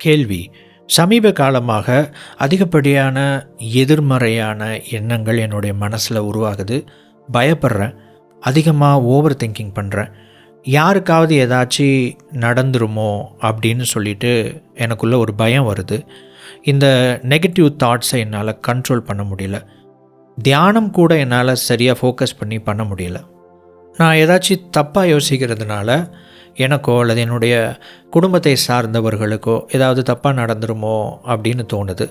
கேள்வி. சமீப காலமாக அதிகப்படியான எதிர்மறையான எண்ணங்கள் என்னுடைய மனசில் உருவாகுது. பயப்படுறேன், அதிகமாக ஓவர் திங்கிங் பண்ணுறேன். யாருக்காவது ஏதாச்சும் நடந்துருமோ அப்படின்னு சொல்லிட்டு எனக்குள்ளே ஒரு பயம் வருது. இந்த நெகட்டிவ் தாட்ஸை என்னால் கண்ட்ரோல் பண்ண முடியல. தியானம் கூட என்னால் சரியாக ஃபோக்கஸ் பண்ண முடியல. நான் ஏதாச்சும் தப்பாக யோசிக்கிறதுனால எனக்கோ அல்லது என்னுடைய குடும்பத்தை சார்ந்தவர்களுக்கோ ஏதாவது தப்பாக நடந்துருமோ அப்படின்னு தோணுது.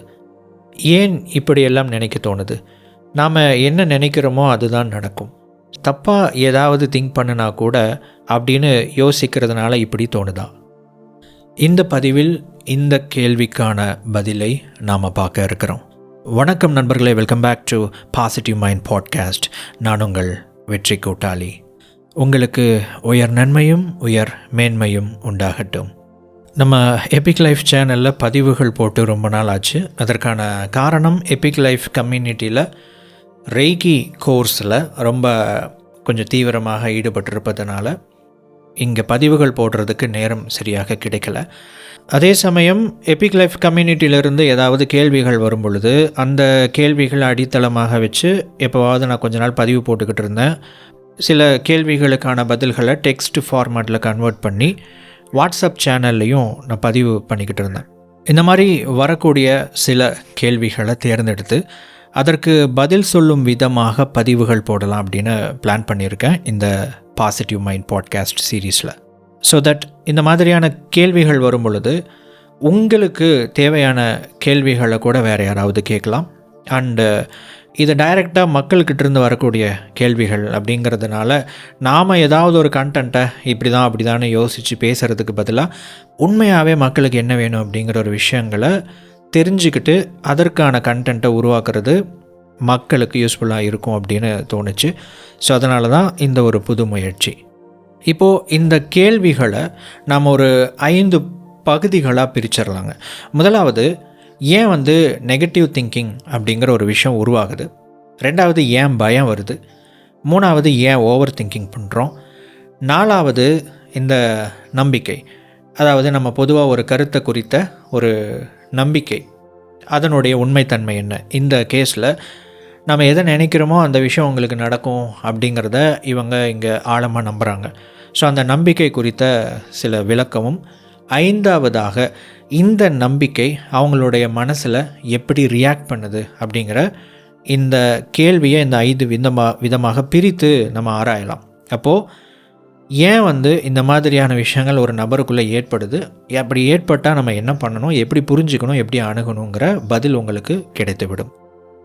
ஏன் இப்படியெல்லாம் நினைக்க தோணுது? நாம் என்ன நினைக்கிறோமோ அதுதான் நடக்கும். தப்பாக ஏதாவது திங்க் பண்ணினா கூட அப்படின்னு யோசிக்கிறதுனால இப்படி தோணுதா? இந்த பதிவில் இந்த கேள்விக்கான பதிலை நாம் பார்க்க இருக்கிறோம். வணக்கம் நண்பர்களே, welcome back to positive mind podcast. நான் உங்கள் வெற்றி கூட்டாளி. உங்களுக்கு உயர் நன்மையும் உயர் மேன்மையும் உண்டாகட்டும். நம்ம எபிக் லைஃப் சேனலில் பதிவுகள் போட்டு ரொம்ப நாள் ஆச்சு. அதற்கான காரணம், எபிக் லைஃப் கம்யூனிட்டியில் ரெய்கி கோர்ஸில் ரொம்ப கொஞ்சம் தீவிரமாக ஈடுபட்டிருப்பதனால இங்கே பதிவுகள் போடுறதுக்கு நேரம் சரியாக கிடைக்கல. அதே சமயம் எபிக் லைஃப் கம்யூனிட்டியிலிருந்து ஏதாவது கேள்விகள் வரும் பொழுது அந்த கேள்விகளை அடித்தளமாக வச்சு எப்போவாவது நான் கொஞ்ச நாள் பதிவு போட்டுக்கிட்டு இருந்தேன். சில கேள்விகளுக்கான பதில்களை டெக்ஸ்ட் ஃபார்மேட்டில் கன்வெர்ட் பண்ணி வாட்ஸ்அப் சேனல்லையும் நான் பதிவு பண்ணிக்கிட்டு இருந்தேன். இந்த மாதிரி வரக்கூடிய சில கேள்விகளை தேர்ந்தெடுத்து அதற்கு பதில் சொல்லும் விதமாக பதிவுகள் போடலாம் அப்படின்னு பிளான் பண்ணியிருக்கேன் இந்த பாசிட்டிவ் மைண்ட் பாட்காஸ்ட் சீரீஸில். ஸோ தட் இந்த மாதிரியான கேள்விகள் வரும் பொழுது உங்களுக்கு தேவையான கேள்விகளை கூட வேறு யாராவது கேட்கலாம். அண்டு இது டைரெக்டாக மக்கள்கிட்டேருந்து வரக்கூடிய கேள்விகள் அப்படிங்கிறதுனால நாம் ஏதாவது ஒரு கண்டென்ட்டை இப்படி தான் அப்படி தானே யோசித்து பேசுகிறதுக்கு பதிலாக உண்மையாகவே மக்களுக்கு என்ன வேணும் அப்படிங்கிற ஒரு விஷயங்களை தெரிஞ்சுக்கிட்டு அதற்கான கண்டென்ட்டை உருவாக்குறது மக்களுக்கு யூஸ்ஃபுல்லாக இருக்கும் அப்படின்னு தோணுச்சு. ஸோ அதனால தான் இந்த ஒரு புது முயற்சி. இப்போது இந்த கேள்விகளை நாம் ஒரு 5 பகுதிகளாக பிரிச்சிடலாங்க. முதலாவது, ஏன் நெகட்டிவ் திங்கிங் அப்படிங்கிற ஒரு விஷயம் உருவாகுது. 2வது, ஏன் பயம் வருது. 3வது, ஏன் ஓவர் திங்கிங் பண்ணுறோம். 4வது, இந்த நம்பிக்கை, அதாவது நம்ம பொதுவாக ஒரு கருத்தை குறித்த ஒரு நம்பிக்கை, அதனுடைய உண்மைத்தன்மை என்ன. இந்த கேஸில் நம்ம எதை நினைக்கிறோமோ அந்த விஷயம் உங்களுக்கு நடக்கும் அப்படிங்கிறத இவங்க இங்கே ஆழமாக நம்புகிறாங்க. ஸோ அந்த நம்பிக்கை குறித்த சில விளக்கமும். 5வதாக, இந்த நம்பிக்கை அவங்களுடைய மனசில் எப்படி ரியாக்ட் பண்ணுது அப்படிங்கிற இந்த கேள்வியை இந்த 5 விதமாக பிரித்து நம்ம ஆராயலாம். அப்போது ஏன் இந்த மாதிரியான விஷயங்கள் ஒரு நபருக்குள்ளே ஏற்படுது, அப்படி ஏற்பட்டால் நம்ம என்ன பண்ணணும், எப்படி புரிஞ்சுக்கணும், எப்படி அணுகணுங்கிற பதில் உங்களுக்கு கிடைத்துவிடும்.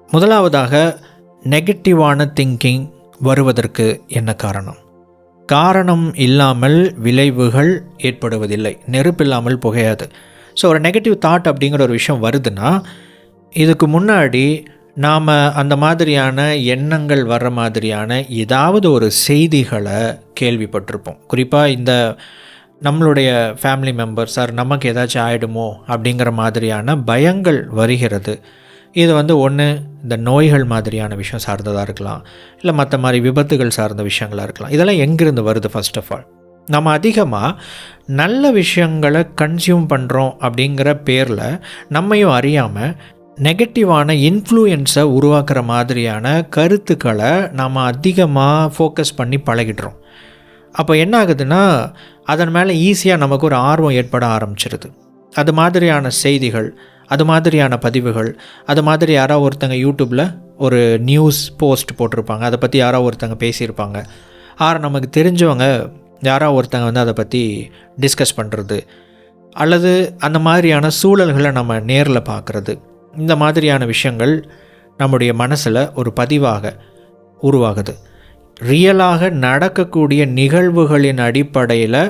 முதலாவதாக, நெகட்டிவான திங்கிங் வருவதற்கு என்ன காரணம்? காரணம் இல்லாமல் விளைவுகள் ஏற்படுவதில்லை. நெருப்பில்லாமல் புகையாது. ஸோ ஒரு நெகட்டிவ் தாட் அப்படிங்கிற ஒரு விஷயம் வருதுன்னா இதுக்கு முன்னாடி நாம் அந்த மாதிரியான எண்ணங்கள் வர்ற மாதிரியான ஏதாவது ஒரு செய்திகளை கேள்விப்பட்டிருப்போம். குறிப்பாக இந்த நம்மளுடைய ஃபேமிலி மெம்பர்ஸ் நமக்கு ஏதாச்சும் ஆகிடுமோ அப்படிங்கிற மாதிரியான பயங்கள் வருகிறது. இது ஒன்று இந்த நோய்கள் மாதிரியான விஷயம் சார்ந்ததாக இருக்கலாம், இல்லை மற்ற மாதிரி விபத்துகள் சார்ந்த விஷயங்களாக இருக்கலாம். இதெல்லாம் எங்கேருந்து வருது? ஃபர்ஸ்ட் ஆஃப் ஆல், நம்ம அதிகமாக நல்ல விஷயங்களை கன்சியூம் பண்ணுறோம் அப்படிங்கிற பேரில் நம்மையும் அறியாமல் நெகட்டிவான இன்ஃப்ளூயன்ஸை உருவாக்குற மாதிரியான கருத்துக்களை நாம் அதிகமாக ஃபோக்கஸ் பண்ணி பழகிடுறோம். அப்போ என்ன ஆகுதுன்னா, அதன் மேலே ஈஸியாக நமக்கு ஒரு ஆர்வம் ஏற்பட ஆரம்பிச்சிருது. அது மாதிரியான செய்திகள், அது மாதிரியான பதிவுகள், அது மாதிரி யாராவது ஒருத்தங்க யூடியூப்பில் ஒரு நியூஸ் போஸ்ட் போட்டிருப்பாங்க, அதை பற்றி யாராவது ஒருத்தங்க பேசியிருப்பாங்க, நமக்கு தெரிஞ்சவங்க யாராவது ஒருத்தங்க அதை பற்றி டிஸ்கஸ் பண்ணுறது, அல்லது அந்த மாதிரியான சூழல்களை நம்ம நேரில் பார்க்குறது, இந்த மாதிரியான விஷயங்கள் நம்முடைய மனசில் ஒரு பதிவாக உருவாகுது. ரியலாக நடக்கக்கூடிய நிகழ்வுகளின் அடிப்படையில்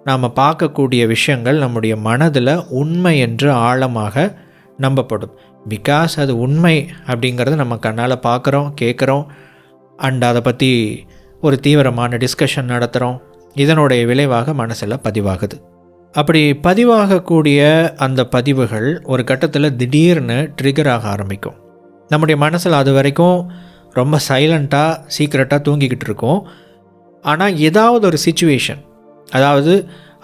நாம் பார்க்கக்கூடிய விஷயங்கள் நம்முடைய மனதில் உண்மை என்று ஆழமாக நம்பப்படும். பிகாஸ் அது உண்மை அப்படிங்கிறது நம்ம கண்ணால் பார்க்குறோம், கேட்குறோம், அண்ட் அதை பற்றி ஒரு தீவிரமான டிஸ்கஷன் நடத்துகிறோம். இதனுடைய விளைவாக மனசில் பதிவாகுது. அப்படி பதிவாகக்கூடிய அந்த பதிவுகள் ஒரு கட்டத்தில் திடீர்னு ட்ரிகர் ஆக ஆரம்பிக்கும். நம்முடைய மனசில் அது வரைக்கும் ரொம்ப சைலண்ட்டாக சீக்ரெட்டாக தூங்கிக்கிட்டு இருக்கோம். ஆனால் ஏதாவது ஒரு சிச்சுவேஷன், அதாவது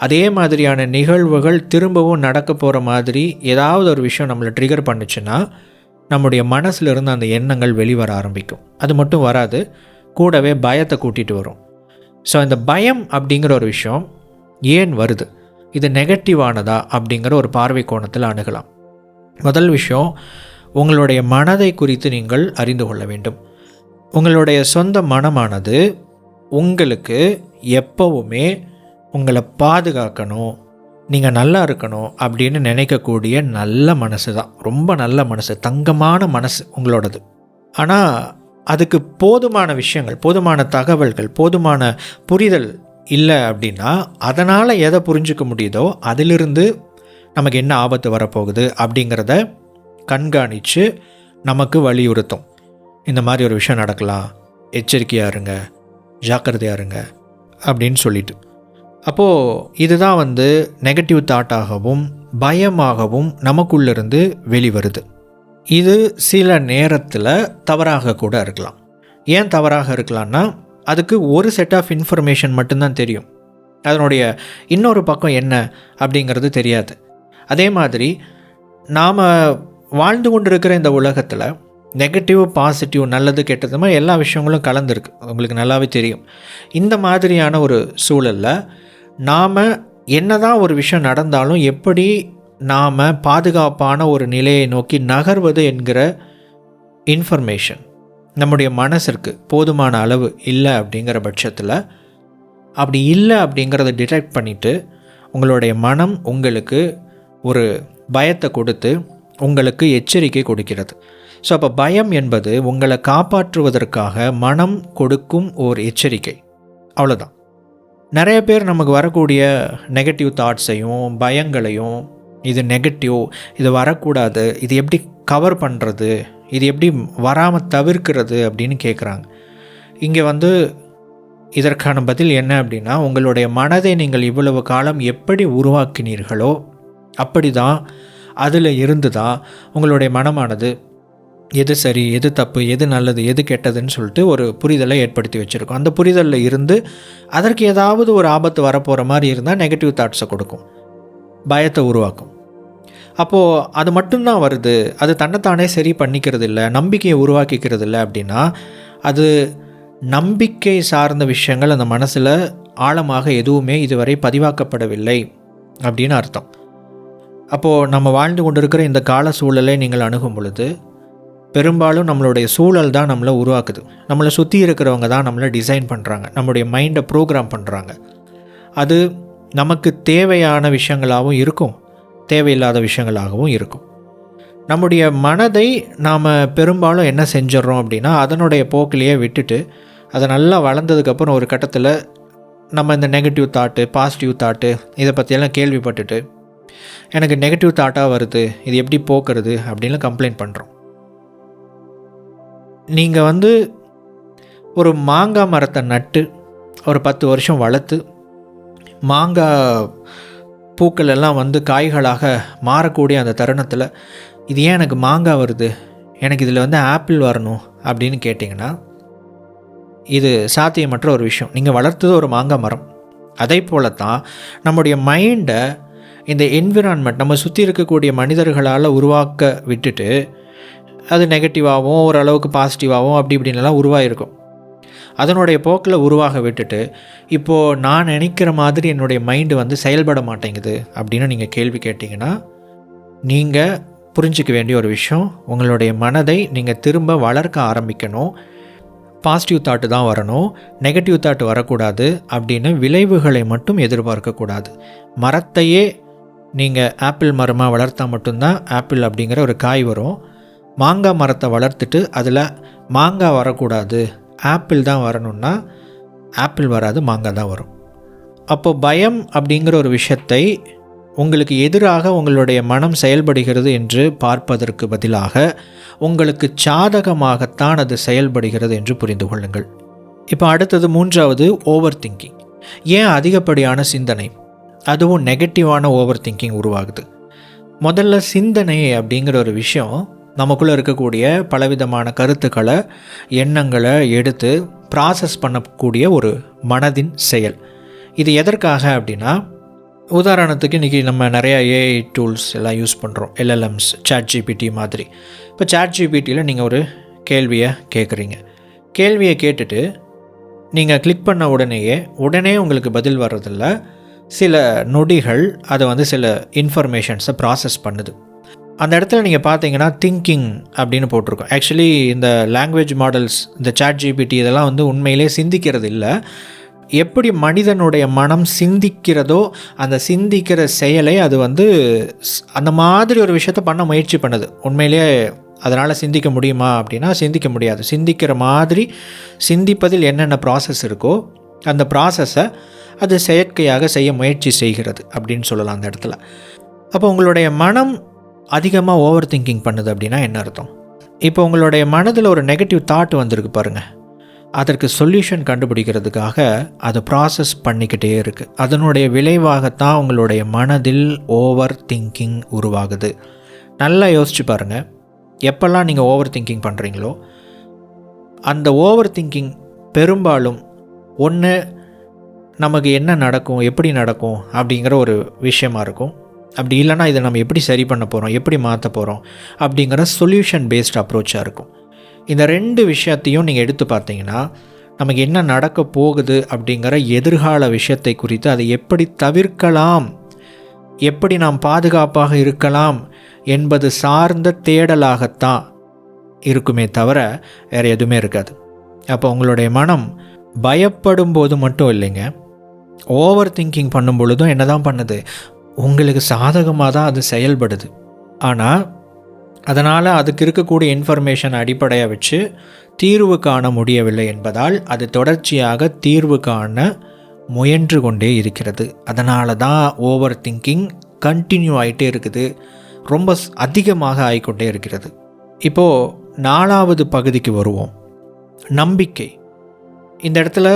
அதே மாதிரியான நிகழ்வுகள் திரும்பவும் நடக்க போகிற மாதிரி ஏதாவது ஒரு விஷயம் நம்மளை ட்ரிகர் பண்ணுச்சுன்னா நம்முடைய மனசிலிருந்து அந்த எண்ணங்கள் வெளிவர ஆரம்பிக்கும். அது மட்டும் வராது, கூடவே பயத்தை கூட்டிகிட்டு வரும். ஸோ இந்த பயம் அப்படிங்கிற ஒரு விஷயம் ஏன் வருது, இது நெகட்டிவானதா அப்படிங்கிற ஒரு பார்வை கோணத்தில் அணுகலாம். முதல் விஷயம், உங்களுடைய மனதை குறித்து நீங்கள் அறிந்து கொள்ள வேண்டும். உங்களுடைய சொந்த மனமானது உங்களுக்கு எப்போவுமே உங்களை பாதுகாக்கணும், நீங்கள் நல்லா இருக்கணும் அப்படின்னு நினைக்கக்கூடிய நல்ல மனசு தான். ரொம்ப நல்ல மனசு, தங்கமான மனசு உங்களோடது. ஆனால் அதுக்கு போதுமான விஷயங்கள், போதுமான தகவல்கள், போதுமான புரிதல் இல்லை அப்படின்னா அதனால் எதை புரிஞ்சிக்க முடியுதோ அதிலிருந்து நமக்கு என்ன ஆபத்து வரப்போகுது அப்படிங்கிறத கண்காணித்து நமக்கு வலியுறுத்தும். இந்த மாதிரி ஒரு விஷயம் நடக்கலாம், எச்சரிக்கையாக இருங்க, ஜாக்கிரதையாக இருங்க அப்படின்னு சொல்லிட்டு. அப்போது இதுதான் நெகட்டிவ் தாட்டாகவும் பயமாகவும் நமக்குள்ளிருந்து வெளிவருது. இது சில நேரத்தில் தவறாக கூட இருக்கலாம். ஏன் தவறாக இருக்கலாம்னா, அதுக்கு ஒரு செட் ஆஃப் இன்ஃபர்மேஷன் மட்டும்தான் தெரியும், அதனுடைய இன்னொரு பக்கம் என்ன அப்படிங்கிறது தெரியாது. அதே மாதிரி நாம் வாழ்ந்து கொண்டிருக்கிற இந்த உலகத்தில் நெகட்டிவ் பாசிட்டிவ் நல்லது கெட்டது மாதிரி எல்லா விஷயங்களும் கலந்துருக்கு, உங்களுக்கு நல்லாவே தெரியும். இந்த மாதிரியான ஒரு சூழலில் நாம் என்ன தான் ஒரு விஷயம் நடந்தாலும் எப்படி நாம் பாதுகாப்பான ஒரு நிலையை நோக்கி நகர்வது என்கிற இன்ஃபர்மேஷன் நம்முடைய மனசிற்கு போதுமான அளவு இல்லை அப்படிங்கிற பட்சத்தில், அப்படி இல்லை அப்படிங்கிறத டிடெக்ட் பண்ணிவிட்டு உங்களுடைய மனம் உங்களுக்கு ஒரு பயத்தை கொடுத்து உங்களுக்கு எச்சரிக்கை கொடுக்கிறது. ஸோ அப்போ பயம் என்பது உங்களை காப்பாற்றுவதற்காக மனம் கொடுக்கும் ஒரு எச்சரிக்கை, அவ்வளோதான். நிறைய பேர் நமக்கு வரக்கூடிய நெகட்டிவ் தாட்ஸையும் பயங்களையும், இது நெகட்டிவ், இது வரக்கூடாது, இது எப்படி கவர் பண்ணுறது, இது எப்படி வராமல் தவிர்க்கிறது அப்படின்னு கேட்குறாங்க. இங்கே இதற்கான பதில் என்ன அப்படின்னா, உங்களுடைய மனதை நீங்கள் இவ்வளவு காலம் எப்படி உருவாக்கினீர்களோ அப்படி தான், அதில் இருந்து தான் உங்களுடைய மனமானது எது சரி, எது தப்பு, எது நல்லது, எது கெட்டதுன்னு சொல்லிட்டு ஒரு புரிதலை ஏற்படுத்தி வச்சுருக்கோம். அந்த புரிதலில் இருந்து அதற்கு ஏதாவது ஒரு ஆபத்து வரப்போகிற மாதிரி இருந்தால் நெகட்டிவ் தாட்ஸை கொடுக்கும், பயத்தை உருவாக்கும். அப்போது அது மட்டும்தான் வருது, அது தன்னைத்தானே சரி பண்ணிக்கிறது இல்லை, நம்பிக்கையை உருவாக்கிக்கிறது இல்லை அப்படின்னா அது நம்பிக்கை சார்ந்த விஷயங்கள் அந்த மனசில் ஆழமாக எதுவுமே இதுவரை பதிவாக்கப்படவில்லை அப்படின்னு அர்த்தம். அப்போது நம்ம வாழ்ந்து கொண்டிருக்கிற இந்த கால சூழலை நீங்கள் அணுகும் பொழுது பெரும்பாலும் நம்மளுடைய சூழல் தான் நம்மளை உருவாக்குது, நம்மளை சுற்றி இருக்கிறவங்க தான் நம்மளை டிசைன் பண்ணுறாங்க, நம்முடைய மைண்டை ப்ரோக்ராம் பண்ணுறாங்க. அது நமக்கு தேவையான விஷயங்களாகவும் இருக்கும், தேவையில்லாத விஷயங்களாகவும் இருக்கும். நம்முடைய மனதை நாம் பெரும்பாலும் என்ன செஞ்சிடறோம் அப்படின்னா, அதனுடைய போக்கிலேயே விட்டுட்டு அதை நல்லா வளர்ந்ததுக்கப்புறம் ஒரு கட்டத்தில் நம்ம இந்த நெகட்டிவ் தாட்டு பாசிட்டிவ் தாட்டு இதை பற்றியெல்லாம் கேள்விப்பட்டுட்டு எனக்கு நெகட்டிவ் தாட்டாக வருது, இது எப்படி போக்குறது அப்படின்னு கம்ப்ளைண்ட் பண்ணுறோம். நீங்கள் ஒரு மாங்காய் மரத்தை நட்டு ஒரு 10 வருஷம் வளர்த்து மாங்காய் பூக்கள் எல்லாம் காய்களாக மாறக்கூடிய அந்த தருணத்தில் இது ஏன் எனக்கு மாங்காய் வருது, எனக்கு இதில் ஆப்பிள் வரணும் அப்படின்னு கேட்டிங்கன்னா இது சாத்தியமற்ற ஒரு விஷயம். நீங்கள் வளர்த்தது ஒரு மாங்காய் மரம். அதே போல தான் நம்முடைய மைண்டை இந்த என்விரான்மெண்ட் நம்ம சுற்றி இருக்கக்கூடிய மனிதர்களால் உருவாக்க விட்டுட்டு அது நெகட்டிவாகவும் ஓரளவுக்கு பாசிட்டிவாகவும் அப்படி இப்படின்லாம் உருவாகிருக்கும். அதனுடைய போக்கில் உருவாக விட்டுட்டு இப்போது நான் நினைக்கிற மாதிரி என்னுடைய மைண்டு செயல்பட மாட்டேங்குது அப்படின்னு நீங்கள் கேள்வி கேட்டிங்கன்னா நீங்கள் புரிஞ்சிக்க வேண்டிய ஒரு விஷயம், உங்களுடைய மனதை நீங்கள் திரும்ப வளர்க்க ஆரம்பிக்கணும். பாசிட்டிவ் தாட்டு தான் வரணும், நெகட்டிவ் தாட்டு வரக்கூடாது அப்படின்னு விளைவுகளை மட்டும் எதிர்பார்க்கக்கூடாது. மரத்தையே நீங்கள் ஆப்பிள் மரமாக வளர்த்தா மட்டும்தான் ஆப்பிள் அப்படிங்கிற ஒரு காய் வரும். மாங்காய் மரத்தை வளர்த்துட்டு அதில் மாங்காய் வரக்கூடாது, ஆப்பிள் தான் வரணும்னா ஆப்பிள் வராது, மாங்காய் தான் வரும். அப்போது பயம் அப்படிங்கிற ஒரு விஷயத்தை உங்களுக்கு எதிராக உங்களுடைய மனம் செயல்படுகிறது என்று பார்ப்பதற்கு பதிலாக உங்களுக்கு சாதகமாகத்தான் அது செயல்படுகிறது என்று புரிந்து கொள்ளுங்கள். இப்போ அடுத்தது 3வது ஓவர் திங்கிங். ஏன் அதிகப்படியான சிந்தனை, அதுவும் நெகட்டிவான ஓவர் திங்கிங் உருவாகுது? முதல்ல சிந்தனை அப்படிங்கிற ஒரு விஷயம் நமக்குள்ளே இருக்கக்கூடிய பலவிதமான கருத்துக்களை எண்ணங்களை எடுத்து ப்ராசஸ் பண்ணக்கூடிய ஒரு மனதின் செயல். இது எதற்காக அப்படின்னா உதாரணத்துக்கு இன்றைக்கி நம்ம நிறையா ஏஐ டூல்ஸ் எல்லாம் யூஸ் பண்ணுறோம், எல்எல்எம்ஸ், ChatGPT மாதிரி. இப்போ ChatGPTயில் நீங்கள் ஒரு கேள்வியை கேட்குறீங்க. கேள்வியை கேட்டுட்டு நீங்கள் கிளிக் பண்ண உடனே உங்களுக்கு பதில் வர்றதில்ல. சில நொடிகள் அதை சில இன்ஃபர்மேஷன்ஸை ப்ராசஸ் பண்ணுது. அந்த இடத்துல நீங்கள் பார்த்தீங்கன்னா திங்கிங் அப்படின்னு போட்டிருக்கோம். ஆக்சுவலி இந்த லாங்குவேஜ் மாடல்ஸ், இந்த ChatGPT இதெல்லாம் உண்மையிலே சிந்திக்கிறது இல்லை. எப்படி மனிதனுடைய மனம் சிந்திக்கிறதோ அந்த சிந்திக்கிற செயலை அது அந்த மாதிரி ஒரு விஷயத்தை பண்ண முயற்சி பண்ணுது. உண்மையிலே அதனால் சிந்திக்க முடியுமா அப்படின்னா சிந்திக்க முடியாது. சிந்திக்கிற மாதிரி சிந்திப்பதில் என்னென்ன ப்ராசஸ் இருக்கோ அந்த ப்ராசஸை அது செயற்கையாக செய்ய முயற்சி செய்கிறது அப்படின்னு சொல்லலாம் அந்த இடத்துல. அப்போ உங்களுடைய மனம் அதிகமாக ஓவர் திங்கிங் பண்ணுது அப்படின்னா என்ன அர்த்தம்? இப்போ உங்களுடைய மனதில் ஒரு நெகட்டிவ் தாட் வந்திருக்கு பாருங்கள், அதற்கு சொல்யூஷன் கண்டுபிடிக்கிறதுக்காக அதை ப்ராசஸ் பண்ணிக்கிட்டே இருக்குது. அதனுடைய விளைவாகத்தான் உங்களுடைய மனதில் ஓவர் திங்கிங் உருவாகுது. நல்லா யோசிச்சு பாருங்கள், எப்பெல்லாம் நீங்கள் ஓவர் திங்கிங் பண்ணுறீங்களோ அந்த ஓவர் திங்கிங் பெரும்பாலும் ஒன்று நமக்கு என்ன நடக்கும், எப்படி நடக்கும் அப்படிங்கிற ஒரு விஷயமா இருக்கும். அப்படி இல்லைனா இதை நம்ம எப்படி சரி பண்ண போகிறோம், எப்படி மாற்ற போகிறோம் அப்படிங்கிற சொல்யூஷன் பேஸ்ட் அப்ரோச்சாக இருக்கும். இந்த 2 விஷயத்தையும் நீங்கள் எடுத்து பார்த்தீங்கன்னா நமக்கு என்ன நடக்க போகுது அப்படிங்கிற எதிர்கால விஷயத்தை குறித்து அதை எப்படி தவிர்க்கலாம், எப்படி நாம் பாதுகாப்பாக இருக்கலாம் என்பது சார்ந்த தேடலாகத்தான் இருக்குமே தவிர வேறு எதுவுமே இருக்காது. அப்போ உங்களுடைய மனம் பயப்படும் போது மட்டும் இல்லைங்க, ஓவர் திங்கிங் பண்ணும் பொழுதும் என்ன தான் பண்ணுது, உங்களுக்கு சாதகமாக தான் அது செயல்படுது. ஆனால் அதனால் அதுக்கு இருக்கக்கூடிய இன்ஃபர்மேஷன் அடிப்படையாக வச்சு தீர்வு காண முடியவில்லை என்பதால் அது தொடர்ச்சியாக தீர்வு காண முயன்று கொண்டே இருக்கிறது. அதனால தான் ஓவர் திங்கிங் கண்டினியூ ஆகிட்டே இருக்குது, ரொம்ப அதிகமாக ஆகிக்கொண்டே இருக்கிறது. இப்போது 4வது பகுதிக்கு வருவோம், நம்பிக்கை. இந்த இடத்துல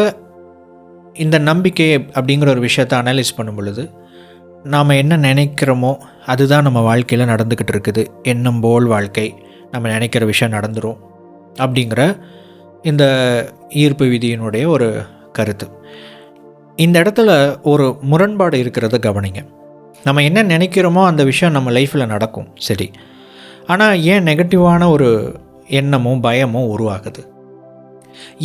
இந்த நம்பிக்கை அப்படிங்கிற ஒரு விஷயத்தை அனலைஸ் பண்ணும் பொழுது நாம் என்ன நினைக்கிறோமோ அதுதான் நம்ம வாழ்க்கையில் நடந்துக்கிட்டு இருக்குது. எண்ணம் போல் வாழ்க்கை, நம்ம நினைக்கிற விஷயம் நடந்துடும் அப்படிங்கிற இந்த ஈர்ப்பு விதியினுடைய ஒரு கருத்து. இந்த இடத்துல ஒரு முரண்பாடு இருக்கிறத கவனிங்க. நம்ம என்ன நினைக்கிறோமோ அந்த விஷயம் நம்ம லைஃப்பில் நடக்கும், சரி. ஆனால் ஏன் நெகட்டிவான ஒரு எண்ணமும் பயமும் உருவாகுது?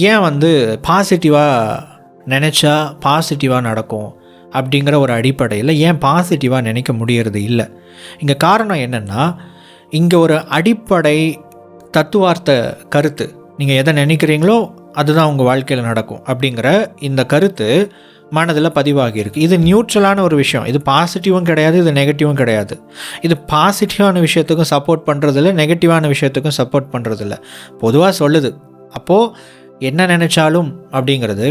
ஏன் பாசிட்டிவாக நினச்சா பாசிட்டிவாக நடக்கும் அப்படிங்கிற ஒரு அடிப்படையில் ஏன் பாசிட்டிவாக நினைக்க முடியறது இல்லை? இங்கே காரணம் என்னென்னா, இங்கே ஒரு அடிப்படை தத்துவார்த்த கருத்து, நீங்கள் எதை நினைக்கிறீங்களோ அதுதான் உங்கள் வாழ்க்கையில் நடக்கும் அப்படிங்கிற இந்த கருத்து மனதில் பதிவாகியிருக்கு. இது நியூட்ரலான ஒரு விஷயம். இது பாசிட்டிவும் கிடையாது, இது நெகட்டிவும் கிடையாது. இது பாசிட்டிவான விஷயத்துக்கும் சப்போர்ட் பண்ணுறதில்ல, நெகட்டிவான விஷயத்துக்கும் சப்போர்ட் பண்ணுறதில்ல, பொதுவாக சொல்லுது. அப்போது என்ன நினச்சாலும் அப்படிங்கிறது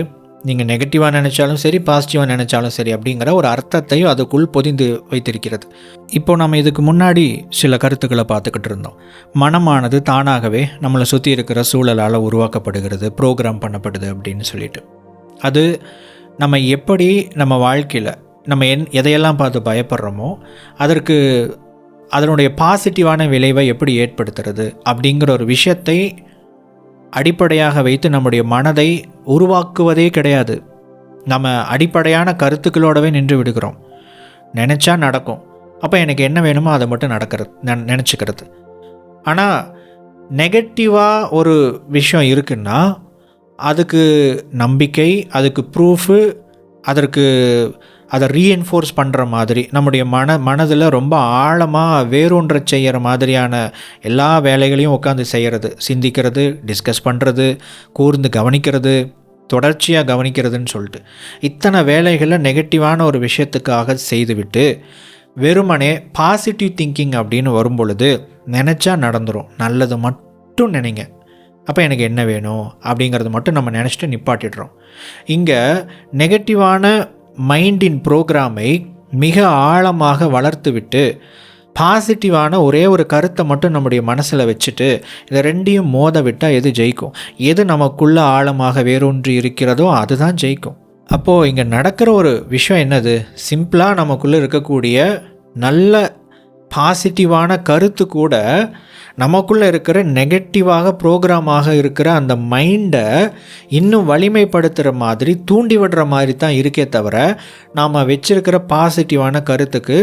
நீங்கள் நெகட்டிவாக நினச்சாலும் சரி, பாசிட்டிவாக நினச்சாலும் சரி அப்படிங்கிற ஒரு அர்த்தத்தையும் அதுக்குள் பொதிந்து வைத்திருக்கிறது. இப்போ நம்ம இதுக்கு முன்னாடி சில கருத்துக்களை பார்த்துக்கிட்டு இருந்தோம். மனமானது தானாகவே நம்மளை சுற்றி இருக்கிற சூழலால் உருவாக்கப்படுகிறது, ப்ரோக்ராம் பண்ணப்படுது அப்படின்னு சொல்லிட்டு. அது நம்ம எப்படி நம்ம வாழ்க்கையில் நம்ம எதையெல்லாம் பார்த்து பயப்படுறோமோ அதற்கு அதனுடைய பாசிட்டிவான விளைவை எப்படி ஏற்படுத்துறது அப்படிங்கிற ஒரு விஷயத்தை அடிப்படையாக வைத்து நம்முடைய மனதை உருவாக்குவதே கிடையாது. நம்ம அடிப்படையான கருத்துக்களோடவே நின்று விடுகிறோம். நினச்சா நடக்கும், அப்போ எனக்கு என்ன வேணுமோ அதை மட்டும் நினச்சிக்கிறது. ஆனால் நெகட்டிவாக ஒரு விஷயம் இருக்குன்னா அதுக்கு நம்பிக்கை, அதுக்கு ப்ரூஃபு, அதை ரீஎன்ஃபோர்ஸ் பண்ணுற மாதிரி நம்முடைய மனதில் ரொம்ப ஆழமாக வேரூன்ற செய்கிற மாதிரியான எல்லா வேலைகளையும் உட்காந்து செய்கிறது, சிந்திக்கிறது, டிஸ்கஸ் பண்ணுறது, கூர்ந்து கவனிக்கிறது, தொடர்ச்சியாக கவனிக்கிறதுன்னு சொல்லிட்டு இத்தனை வேலைகளை நெகட்டிவான ஒரு விஷயத்துக்காக செய்துவிட்டு வெறுமனே பாசிட்டிவ் திங்கிங் அப்படின்னு வரும்பொழுது நினச்சா நடந்துடும், நல்லது மட்டும் நினைங்க, அப்போ எனக்கு என்ன வேணும் அப்படிங்கிறது மட்டும் நம்ம நினச்சிட்டு நிப்பாட்டிடுறோம். இங்கே நெகட்டிவான மைண்டின் ப்ரோக்ராமை மிக ஆழமாக வளர்த்து விட்டு பாசிட்டிவான ஒரே ஒரு கருத்தை மட்டும் நம்முடைய மனசில் வச்சுட்டு இதை 2ஐயும் மோத விட்டால் எது ஜெயிக்கும்? எது நமக்குள்ளே ஆழமாக வேரூன்றி இருக்கிறதோ அதுதான் ஜெயிக்கும். அப்போது இங்கே நடக்கிற ஒரு விஷயம் என்னது? சிம்பிளாக நமக்குள்ளே இருக்கக்கூடிய நல்ல பாசிட்டிவான கருத்து கூட நமக்குள்ளே இருக்கிற நெகட்டிவாக ப்ரோக்ராமாக இருக்கிற அந்த மைண்டை இன்னும் வலிமைப்படுத்துகிற மாதிரி தூண்டி விடுற மாதிரி தான் இருக்கே தவிர நாம் வச்சிருக்கிற பாசிட்டிவான கருத்துக்கு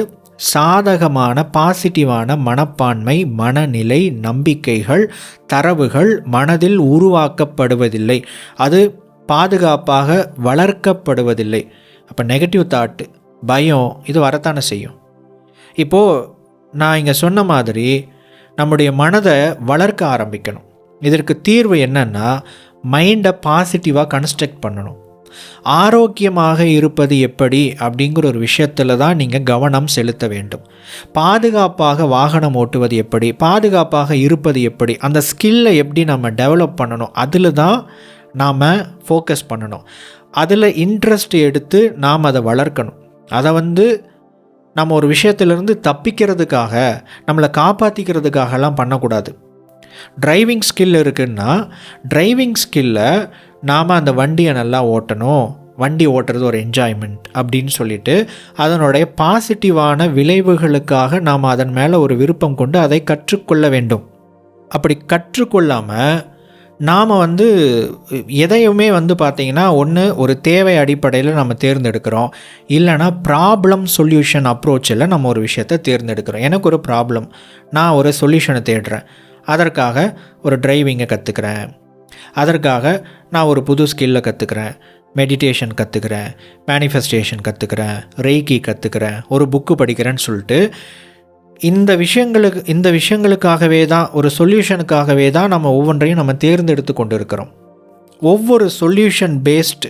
சாதகமான பாசிட்டிவான மனப்பான்மை, மனநிலை, நம்பிக்கைகள், தரவுகள் மனதில் உருவாக்கப்படுவதில்லை. அது பாதுகாப்பாக வளர்க்கப்படுவதில்லை. அப்போ நெகட்டிவ் தாட்டு, பயம் இது வரத்தானே செய்யும். இப்போது நான் இங்கே சொன்ன மாதிரி நம்முடைய மனதை வளர்க்க ஆரம்பிக்கணும். இதற்கு தீர்வு என்னென்னா, மைண்டை பாசிட்டிவாக கன்ஸ்ட்ரக்ட் பண்ணணும். ஆரோக்கியமாக இருப்பது எப்படி அப்படிங்கிற ஒரு விஷயத்தில் தான் நீங்கள் கவனம் செலுத்த வேண்டும். பாதுகாப்பாக வாகனம் ஓட்டுவது எப்படி, பாதுகாப்பாக இருப்பது எப்படி, அந்த ஸ்கில்லை எப்படி நம்ம டெவலப் பண்ணணும், அதில் தான் நாம் ஃபோக்கஸ் பண்ணணும். அதில் இன்ட்ரெஸ்ட் எடுத்து நாம் அதை வளர்க்கணும். அதை நம்ம ஒரு விஷயத்திலிருந்து தப்பிக்கிறதுக்காக, நம்மளை காப்பாற்றிக்கிறதுக்காகலாம் பண்ணக்கூடாது. டிரைவிங் ஸ்கில் இருக்குன்னா டிரைவிங் ஸ்கில்லை நாம் அந்த வண்டியை நல்லா ஓட்டணும், வண்டி ஓட்டுறது ஒரு என்ஜாய்மெண்ட் அப்படின்னு சொல்லிட்டு அதனுடைய பாசிட்டிவான விளைவுகளுக்காக நாம் அதன் மேலே ஒரு விருப்பம் கொண்டு அதை கற்றுக்கொள்ள வேண்டும். அப்படி கற்றுக்கொள்ளாமல் நாம் எதையுமே பார்த்திங்கன்னா, ஒன்று ஒரு தேவை அடிப்படையில் நம்ம தேர்ந்தெடுக்கிறோம், இல்லைனா ப்ராப்ளம் சொல்யூஷன் அப்ரோச்சில் நம்ம ஒரு விஷயத்தை தேர்ந்தெடுக்கிறோம். எனக்கு ஒரு ப்ராப்ளம், நான் ஒரு சொல்யூஷனை தேடுறேன், அதற்காக ஒரு டிரைவிங்கை கற்றுக்கிறேன், அதற்காக நான் ஒரு புது ஸ்கில்லை கற்றுக்கிறேன், மெடிடேஷன் கற்றுக்கிறேன், மேனிஃபெஸ்டேஷன் கற்றுக்கிறேன், ரெய்கி கற்றுக்கிறேன், ஒரு புக்கு படிக்கிறேன்னு சொல்லிட்டு இந்த விஷயங்களுக்காகவே தான், ஒரு சொல்யூஷனுக்காகவே தான் நம்ம ஒவ்வொன்றையும் நம்ம தேர்ந்தெடுத்து கொண்டு இருக்கிறோம். ஒவ்வொரு சொல்யூஷன் பேஸ்டு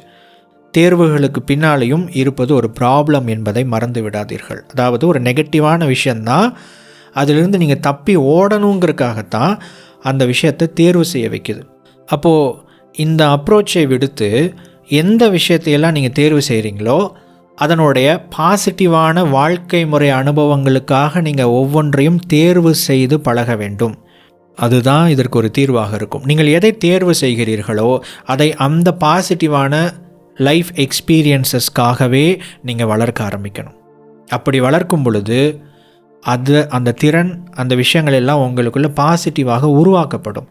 தேர்வுகளுக்கு பின்னாலேயும் இருப்பது ஒரு ப்ராப்ளம் என்பதை மறந்து விடாதீர்கள். அதாவது ஒரு நெகட்டிவான விஷயந்தான், அதிலிருந்து நீங்கள் தப்பி ஓடணுங்கிறதுக்காகத்தான் அந்த விஷயத்தை தேர்வு செய்ய வைக்குது. அப்போது இந்த அப்ரோச்சை விடுத்து எந்த விஷயத்தையெல்லாம் நீங்கள் தேர்வு செய்கிறீங்களோ அதனுடைய பாசிட்டிவான வாழ்க்கை முறை அனுபவங்களுக்காக நீங்கள் ஒவ்வொன்றையும் தேர்வு செய்து பழக வேண்டும். அதுதான் இதற்கு ஒரு தீர்வாக இருக்கும். நீங்கள் எதை தேர்வு செய்கிறீர்களோ அதை அந்த பாசிட்டிவான லைஃப் எக்ஸ்பீரியன்ஸஸ்க்காகவே நீங்கள் வளர்க்க ஆரம்பிக்கணும். அப்படி வளர்க்கும் பொழுது அந்த திறன், அந்த விஷயங்கள் எல்லாம் உங்களுக்குள்ள பாசிட்டிவாக உருவாக்கப்படும்.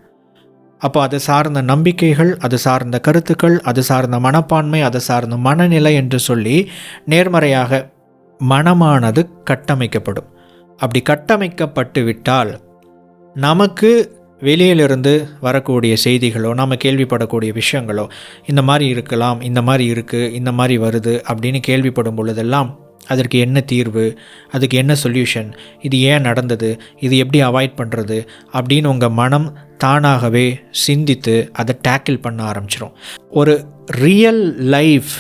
அப்போ அது சார்ந்த நம்பிக்கைகள், அது சார்ந்த கருத்துக்கள், அது சார்ந்த மனப்பான்மை, அது சார்ந்த மனநிலை என்று சொல்லி நேர்மறையாக மனமானது கட்டமைக்கப்படும். அப்படி கட்டமைக்கப்பட்டு விட்டால் நமக்கு வெளியிலிருந்து வரக்கூடிய செய்திகளோ, நாம் கேள்விப்படக்கூடிய விஷயங்களோ, இந்த மாதிரி இருக்கலாம், இந்த மாதிரி இருக்குது, இந்த மாதிரி வருது அப்படின்னு கேள்விப்படும் பொழுதெல்லாம் அதற்கு என்ன தீர்வு, அதுக்கு என்ன சொல்யூஷன், இது ஏன் நடந்தது, இது எப்படி அவாய்ட் பண்ணுறது அப்படின்னு உங்கள் மனம் தானாகவே சிந்தித்து அதை டேக்கிள் பண்ண ஆரம்பிச்சிடும். ஒரு ரியல் லைஃப்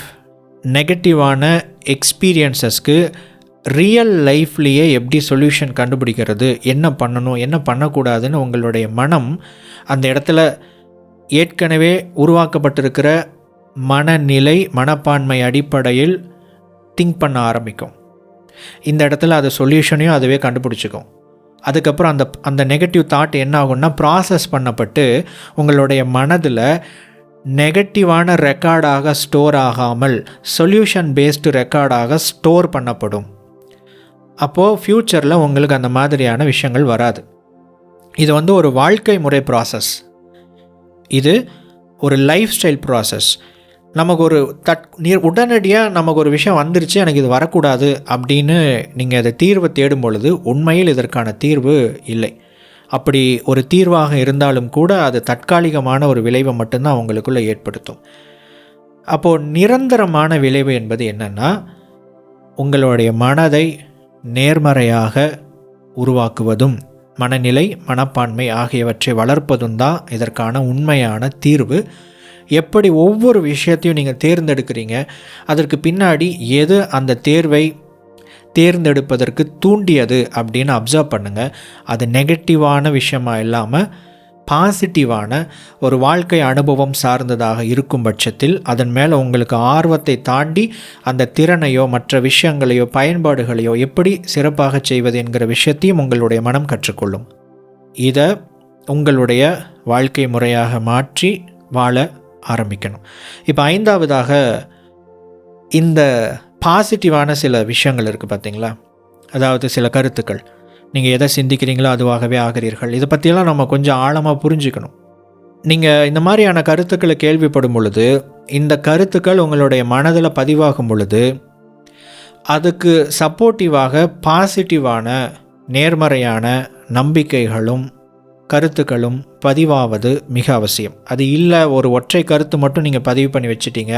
நெகட்டிவான எக்ஸ்பீரியன்ஸஸ்க்கு ரியல் லைஃப்லேயே எப்படி சொல்யூஷன் கண்டுபிடிக்கிறது, என்ன பண்ணணும், என்ன பண்ணக்கூடாதுன்னு உங்களுடைய மனம் அந்த இடத்துல ஏற்கனவே உருவாக்கப்பட்டிருக்கிற மனநிலை, மனப்பான்மை அடிப்படையில் திங்க் பண்ண ஆரம்பிக்கும். இந்த இடத்துல அது சொல்யூஷனையும் அதுவே கண்டுபிடிச்சிக்கும். அதுக்கப்புறம் அந்த நெகட்டிவ் தாட் என்ன ஆகும்னா ப்ராசஸ் பண்ணப்பட்டு உங்களுடைய மனதில் நெகட்டிவான ரெக்கார்டாக ஸ்டோர் ஆகாமல் சொல்யூஷன் பேஸ்டு ரெக்கார்டாக ஸ்டோர் பண்ணப்படும். அப்போது ஃப்யூச்சரில் உங்களுக்கு அந்த மாதிரியான விஷயங்கள் வராது. இது ஒரு வாழ்க்கை முறை ப்ராசஸ், இது ஒரு லைஃப் ஸ்டைல் ப்ராசஸ். நமக்கு ஒரு உடனடியாக நமக்கு ஒரு விஷயம் வந்துருச்சு, எனக்கு இது வரக்கூடாது அப்படின்னு நீங்கள் அதை தீர்வை தேடும் பொழுது உண்மையில் இதற்கான தீர்வு இல்லை. அப்படி ஒரு தீர்வாக இருந்தாலும் கூட அது தற்காலிகமான ஒரு விளைவை மட்டும்தான் உங்களுக்குள்ளே ஏற்படுத்தும். அப்போது நிரந்தரமான விளைவு என்பது என்னென்னா, உங்களுடைய மனதை நேர்மறையாக உருவாக்குவதும் மனநிலை, மனப்பான்மை ஆகியவற்றை வளர்ப்பதும் தான் இதற்கான உண்மையான தீர்வு. எப்படி ஒவ்வொரு விஷயத்தையும் நீங்கள் தேர்ந்தெடுக்கிறீங்க, அதற்கு பின்னாடி எது அந்த தேர்வை தேர்ந்தெடுப்பதற்கு தூண்டியது அப்படின்னு அப்சர்வ் பண்ணுங்கள். அது நெகட்டிவான விஷயமாக இல்லாமல் பாசிட்டிவான ஒரு வாழ்க்கை அனுபவம் சார்ந்ததாக இருக்கும் பட்சத்தில் அதன் மேலே உங்களுக்கு ஆர்வத்தை தாண்டி அந்த திறனையோ மற்ற விஷயங்களையோ பயன்பாடுகளையோ எப்படி சிறப்பாக செய்வது என்கிற விஷயத்தையும் உங்களுடைய மனம் கற்றுக்கொள்ளும். இதை உங்களுடைய வாழ்க்கை முறையாக மாற்றி வாழ ஆரம்பிக்கணும். இப்போ 5வதாக இந்த பாசிட்டிவான சில விஷயங்கள் இருக்குது பார்த்தீங்களா, அதாவது சில கருத்துக்கள். நீங்கள் எதை சிந்திக்கிறீங்களோ அதுவாகவே ஆகிறீர்கள். இதை பற்றியெல்லாம் நம்ம கொஞ்சம் ஆழமாக புரிஞ்சுக்கணும். நீங்கள் இந்த மாதிரியான கருத்துக்களை கேள்விப்படும் பொழுது, இந்த கருத்துக்கள் உங்களுடைய மனதில் பதிவாகும் பொழுது, அதுக்கு சப்போர்ட்டிவாக பாசிட்டிவான நேர்மறையான நம்பிக்கைகளும் கருத்துக்களும் பதிவாவது மிக அவசியம். அது இல்லை, ஒரு ஒற்றை கருத்து மட்டும் நீங்கள் பதிவு பண்ணி வச்சிட்டீங்க,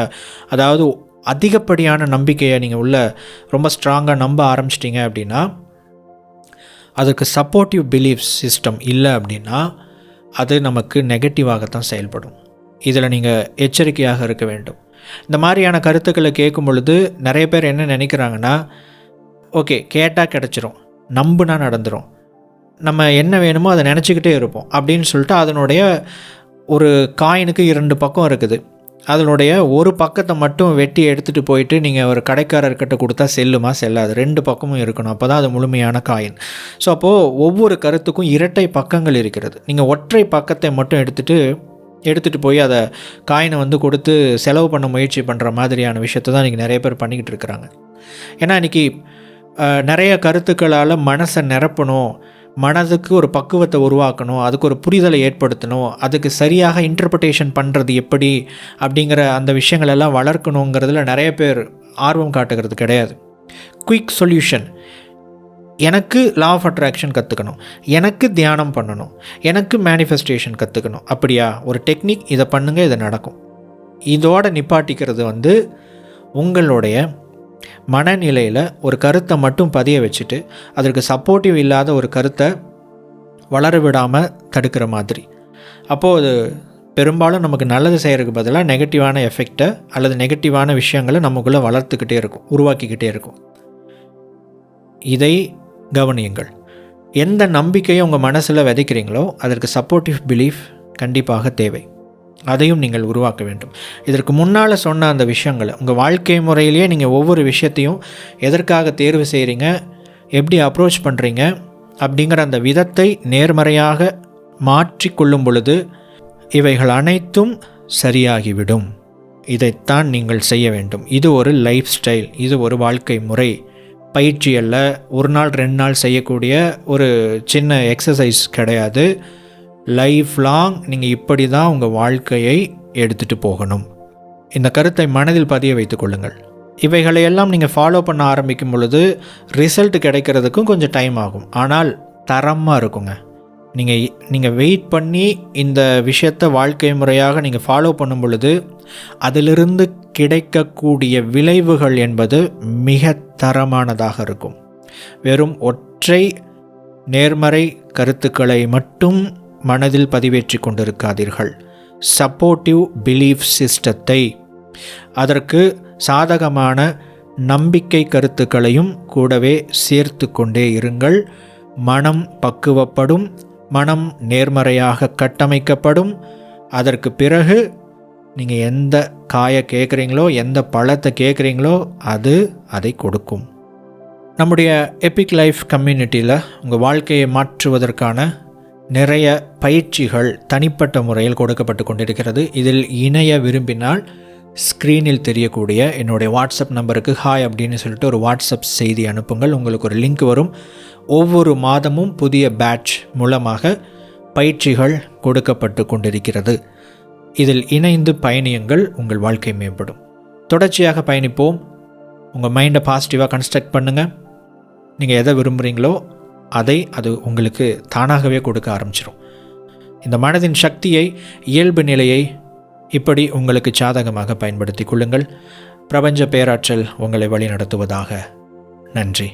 அதாவது அதிகப்படியான நம்பிக்கையை நீங்கள் உள்ள ரொம்ப ஸ்ட்ராங்காக நம்ப ஆரம்பிச்சிட்டிங்க அப்படின்னா, அதுக்கு சப்போர்ட்டிவ் பிலீஃப் சிஸ்டம் இல்லை அப்படின்னா அது நமக்கு நெகட்டிவாகத்தான் செயல்படும். இதில் நீங்கள் எச்சரிக்கையாக இருக்க வேண்டும். இந்த மாதிரியான கருத்துக்களை கேட்கும் பொழுது நிறைய பேர் என்ன நினைக்கிறாங்கன்னா, ஓகே கேட்டால் கிடச்சிரும், நம்புனா நடந்துடும், நம்ம என்ன வேணுமோ அதை நினச்சிக்கிட்டே இருப்போம் அப்படின்னு சொல்லிட்டு அதனுடைய ஒரு காயினுக்கு 2 பக்கம் இருக்குது. அதனுடைய ஒரு பக்கத்தை மட்டும் வெட்டி எடுத்துகிட்டு போயிட்டு நீங்கள் ஒரு கடைக்காரர்கிட்ட கொடுத்தா செல்லுமா? செல்லாது. 2 பக்கமும் இருக்கணும், அப்போ தான் அது முழுமையான காயின். ஸோ அப்போது ஒவ்வொரு கருத்துக்கும் இரட்டை பக்கங்கள் இருக்கிறது. நீங்கள் ஒற்றை பக்கத்தை மட்டும் எடுத்துகிட்டு போய் அதை காயினை கொடுத்து செலவு பண்ண முயற்சி பண்ணுற மாதிரியான விஷயத்தை தான் இன்றைக்கி நிறைய பேர் பண்ணிக்கிட்டு இருக்கிறாங்க. ஏன்னா இன்றைக்கி நிறைய கருத்துக்களால் மனசை நிரப்பணும், மனதுக்கு ஒரு பக்குவத்தை உருவாக்கணும், அதுக்கு ஒரு புரிதலை ஏற்படுத்தணும், அதுக்கு சரியாக இன்டர்பிரிட்டேஷன் பண்ணுறது எப்படி அப்படிங்கிற அந்த விஷயங்களெல்லாம் வளர்க்கணுங்கிறதுல நிறைய பேர் ஆர்வம் காட்டுகிறது கிடையாது. குயிக் சொல்யூஷன், எனக்கு லா ஆஃப் அட்ராக்ஷன் கற்றுக்கணும், எனக்கு தியானம் பண்ணணும், எனக்கு மேனிஃபெஸ்டேஷன் கற்றுக்கணும், அப்படியா ஒரு டெக்னிக், இதை பண்ணுங்கள், இது நடக்கும். இதோடு நிப்பாட்டிக்கிறது உங்களுடைய மனநிலையில் ஒரு கருத்தை மட்டும் பதிய வச்சுட்டு அதற்கு சப்போர்ட்டிவ் இல்லாத ஒரு கருத்தை வளர விடாமல் தடுக்கிற மாதிரி. அப்போது அது பெரும்பாலும் நமக்கு நல்லது செய்கிறதுக்கு பதிலாக நெகட்டிவான எஃபெக்டை அல்லது நெகட்டிவான விஷயங்களை நமக்குள்ளே வளர்த்துக்கிட்டே இருக்கும், உருவாக்கிக்கிட்டே இருக்கும். இதை கவனியுங்கள். எந்த நம்பிக்கையை உங்கள் மனசில் விதைக்கிறீங்களோ அதற்கு சப்போர்ட்டிவ் பிலீஃப் கண்டிப்பாக தேவை. அதையும் நீங்கள் உருவாக்க வேண்டும். இதற்கு முன்னால் சொன்ன அந்த விஷயங்களை உங்கள் வாழ்க்கை முறையிலேயே நீங்கள் ஒவ்வொரு விஷயத்தையும் எதற்காக தேர்வு செய்கிறீங்க, எப்படி அப்ரோச் பண்ணுறீங்க அப்படிங்கிற அந்த விதத்தை நேர்மறையாக மாற்றிக்கொள்ளும் பொழுது இவைகள் அனைத்தும் சரியாகிவிடும். இதைத்தான் நீங்கள் செய்ய வேண்டும். இது ஒரு லைஃப் ஸ்டைல், இது ஒரு வாழ்க்கை முறை, பயிற்சி அல்ல, ஒரு நாள் 2 நாள் செய்யக்கூடிய ஒரு சின்ன எக்ஸசைஸ் கிடையாது. லைஃப் லாங் நீங்கள் இப்படி தான் உங்கள் வாழ்க்கையை எடுத்துகிட்டு போகணும். இந்த கருத்தை மனதில் பதிய வைத்துக் கொள்ளுங்கள். இவைகளையெல்லாம் நீங்கள் ஃபாலோ பண்ண ஆரம்பிக்கும் பொழுது ரிசல்ட் கிடைக்கிறதுக்கும் கொஞ்சம் டைம் ஆகும், ஆனால் தரமாக இருக்குங்க. நீங்கள் வெயிட் பண்ணி இந்த விஷயத்தை வாழ்க்கை முறையாக நீங்கள் ஃபாலோ பண்ணும் பொழுது அதிலிருந்து கிடைக்கக்கூடிய விளைவுகள் என்பது மிக தரமானதாக இருக்கும். வெறும் ஒற்றை நேர்மறை கருத்துக்களை மட்டும் மனதில் பதிவேற்றி கொண்டிருக்காதீர்கள். சப்போர்ட்டிவ் பிலீஃப் சிஸ்டத்தை, அதற்கு சாதகமான நம்பிக்கை கருத்துக்களையும் கூடவே சேர்த்து கொண்டே இருங்கள். மனம் பக்குவப்படும், மனம் நேர்மறையாக கட்டமைக்கப்படும். அதற்கு பிறகு நீங்கள் எந்த காயை கேட்குறீங்களோ, எந்த பழத்தை கேட்குறீங்களோ அது அதை கொடுக்கும். நம்முடைய எபிக் லைஃப் கம்யூனிட்டியில் உங்கள் வாழ்க்கையை மாற்றுவதற்கான நிறைய பயிற்சிகள் தனிப்பட்ட முறையில் கொடுக்கப்பட்டு கொண்டிருக்கிறது. இதில் இணைய விரும்பினால் ஸ்க்ரீனில் தெரியக்கூடிய என்னுடைய வாட்ஸ்அப் நம்பருக்கு ஹாய் அப்படின்னு சொல்லிட்டு ஒரு வாட்ஸ்அப் செய்தி அனுப்புங்கள். உங்களுக்கு ஒரு லிங்க் வரும். ஒவ்வொரு மாதமும் புதிய பேட்ச் மூலமாக பயிற்சிகள் கொடுக்கப்பட்டு கொண்டிருக்கிறது. இதில் இணைந்து பயணியுங்கள், உங்கள் வாழ்க்கை மேம்படும். தொடர்ச்சியாக பயணிப்போம். உங்கள் மைண்டை பாசிட்டிவாக கன்ஸ்ட்ரக்ட் பண்ணுங்கள். நீங்கள் எதை விரும்புகிறீங்களோ அது உங்களுக்கு தானாகவே கொடுக்க ஆரம்பிச்சிடும். இந்த மனதின் சக்தியை, இயல்பு நிலையை இப்படி உங்களுக்கு சாதகமாக பயன்படுத்தி கொள்ளுங்கள். பிரபஞ்ச பேராற்றல் உங்களை வழி நடத்துவதாக. நன்றி.